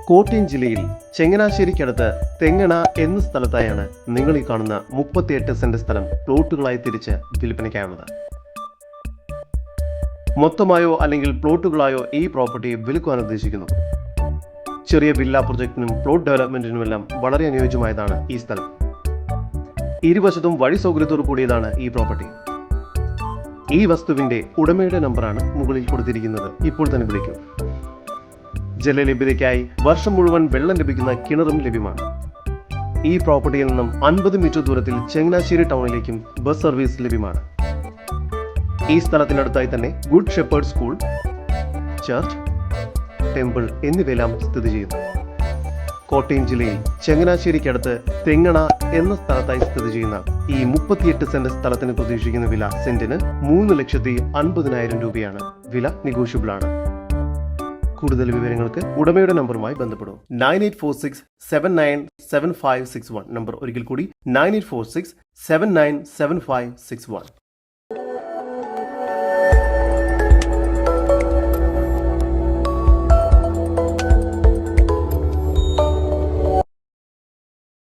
കോട്ടയം ജില്ലയിൽ ചങ്ങനാശ്ശേരിക്കടുത്ത് തെങ്ങണ എന്ന സ്ഥലത്തായാണ് നിങ്ങൾ ഈ കാണുന്ന 38 സെന്റ് സ്ഥലം പ്ലോട്ടുകളായി തിരിച്ച് വിൽപ്പനയ്ക്കായുള്ളത്. മൊത്തമായോ അല്ലെങ്കിൽ പ്ലോട്ടുകളായോ ഈ പ്രോപ്പർട്ടി വിൽക്കുവാൻ ഉദ്ദേശിക്കുന്നു. ചെറിയ വില്ല പ്രൊജക്ടിനും പ്ലോട്ട് ഡെവലപ്മെന്റിനുമെല്ലാം വളരെ അനുയോജ്യമായതാണ് ഈ സ്ഥലം. ഇരുവശത്തും വഴി സൗകര്യത്തോടു കൂടിയതാണ് ഈ പ്രോപ്പർട്ടി. ഈ വസ്തുവിന്റെ ഉടമയുടെ നമ്പറാണ് മുകളിൽ കൊടുത്തിരിക്കുന്നത്. ഇപ്പോൾ തന്നെ വിളിക്കൂ. ജലലഭ്യതയ്ക്കായി വർഷം മുഴുവൻ വെള്ളം ലഭിക്കുന്ന കിണറും ലഭ്യമാണ്. ഈ പ്രോപ്പർട്ടിയിൽ നിന്നും 50 മീറ്റർ ദൂരത്തിൽ ചങ്ങനാശ്ശേരി ടൗണിലേക്കും ബസ് സർവീസ് ലഭ്യമാണ്. ഈ സ്ഥലത്തിനടുത്തായി തന്നെ good shepherd school, church, temple എന്നിവയെല്ലാം സ്ഥിതി ചെയ്യുന്നു. കോട്ടയം ജില്ലയിൽ ചങ്ങനാശ്ശേരിക്കടുത്ത് തെങ്ങണ എന്ന സ്ഥലത്തായി സ്ഥിതി ചെയ്യുന്ന ഈ 38 സെന്റ് സ്ഥലത്തിന് പ്രതീക്ഷിക്കുന്ന വില സെന്റിന് 3,50,000 രൂപയാണ്. വില നെഗോഷ്യബിൾ ആണ്. കൂടുതൽ വിവരങ്ങൾക്ക് ഉടമയുടെ നമ്പറുമായി ബന്ധപ്പെടും. 9846797561 നമ്പർ ഒരിക്കൽ കൂടി 9846797561.